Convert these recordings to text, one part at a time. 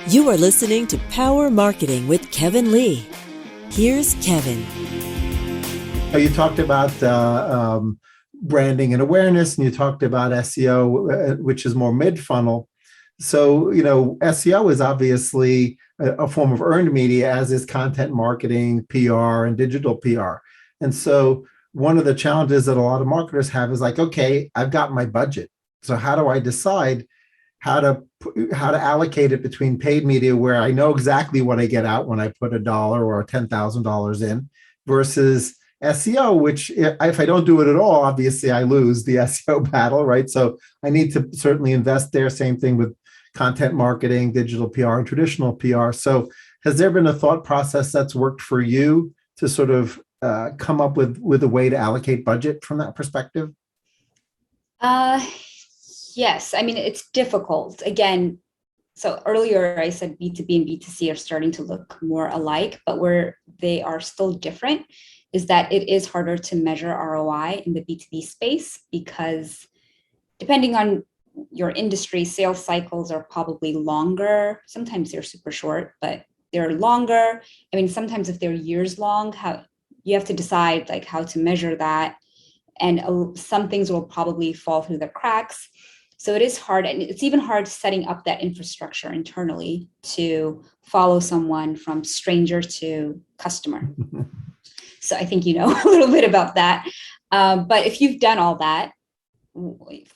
You are listening to Power Marketing with Kevin Lee. Here's Kevin. You talked about branding and awareness, and you talked about SEO, which is more mid-funnel. So, SEO is obviously a form of earned media, as is content marketing, PR, and digital PR. And so one of the challenges that a lot of marketers have is like, okay, I've got my budget. So how do I decide how to allocate it between paid media, where I know exactly what I get out when I put $1 or $10,000 in, versus SEO, which if I don't do it at all, obviously I lose the SEO battle, right? So I need to certainly invest there. Same thing with content marketing, digital PR, and traditional PR. So has there been a thought process that's worked for you to sort of come up with a way to allocate budget from that perspective? Yes. I mean, it's difficult. Again, so earlier I said B2B and B2C are starting to look more alike, but where they are still different is that it is harder to measure ROI in the B2B space, because depending on your industry, sales cycles are probably longer. Sometimes they're super short, but they're longer. I mean, sometimes if they're years long, you have to decide like how to measure that. And some things will probably fall through the cracks. So it is hard, and it's even hard setting up that infrastructure internally to follow someone from stranger to customer. So I think you know a little bit about that. But if you've done all that,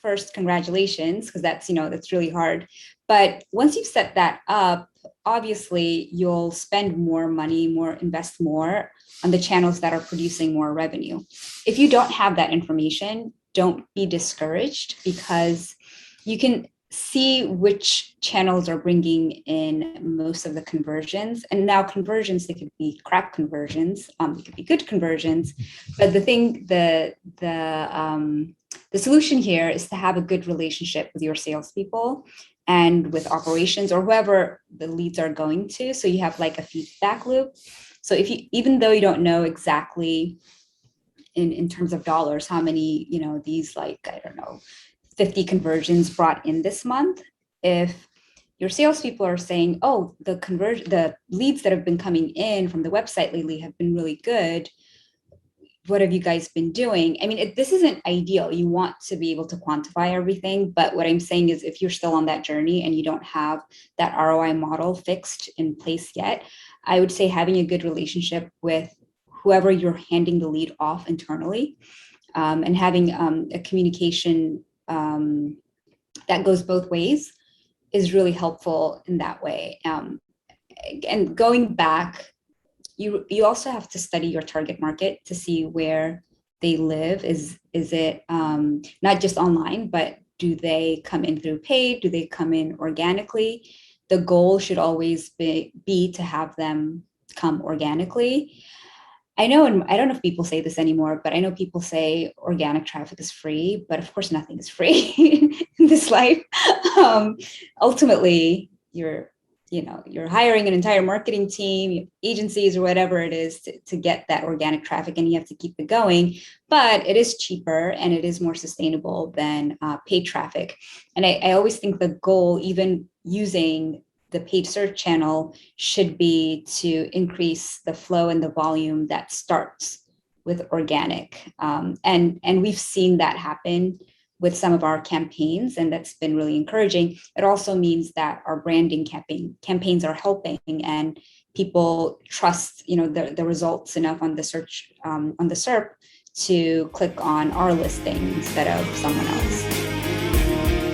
first, congratulations, because that's really hard. But once you've set that up, obviously you'll spend more money, invest more on the channels that are producing more revenue. If you don't have that information, don't be discouraged, because you can see which channels are bringing in most of the conversions. And now conversions, they could be crap conversions, they could be good conversions. But the solution here is to have a good relationship with your salespeople and with operations or whoever the leads are going to. So you have like a feedback loop. So even though you don't know exactly in terms of dollars, how many, these 50 conversions brought in this month, if your salespeople are saying, oh, the leads that have been coming in from the website lately have been really good, what have you guys been doing? I mean, this isn't ideal. You want to be able to quantify everything. But what I'm saying is, if you're still on that journey and you don't have that ROI model fixed in place yet, I would say having a good relationship with whoever you're handing the lead off internally, and having a communication that goes both ways is really helpful in that way. And going back, you also have to study your target market to see where they live. Is it not just online, but do they come in through paid? Do they come in organically? The goal should always be to have them come organically. I know, and I don't know if people say this anymore, but I know people say organic traffic is free, but of course nothing is free in this life. Ultimately, you're hiring an entire marketing team, agencies, or whatever it is to get that organic traffic, and you have to keep it going. But it is cheaper and it is more sustainable than paid traffic. And I always think the goal, even using the paid search channel, should be to increase the flow and the volume that starts with organic. And we've seen that happen with some of our campaigns, and that's been really encouraging. It also means that our branding campaigns are helping, and people trust the results enough on the search on the SERP to click on our listing instead of someone else.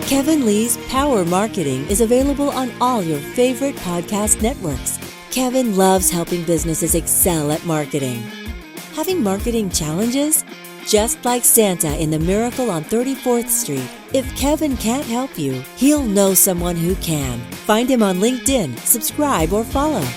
Kevin Lee's Power Marketing is available on all your favorite podcast networks. Kevin loves helping businesses excel at marketing. Having marketing challenges? Just like Santa in The Miracle on 34th Street, if Kevin can't help you, he'll know someone who can. Find him on LinkedIn, subscribe, or follow.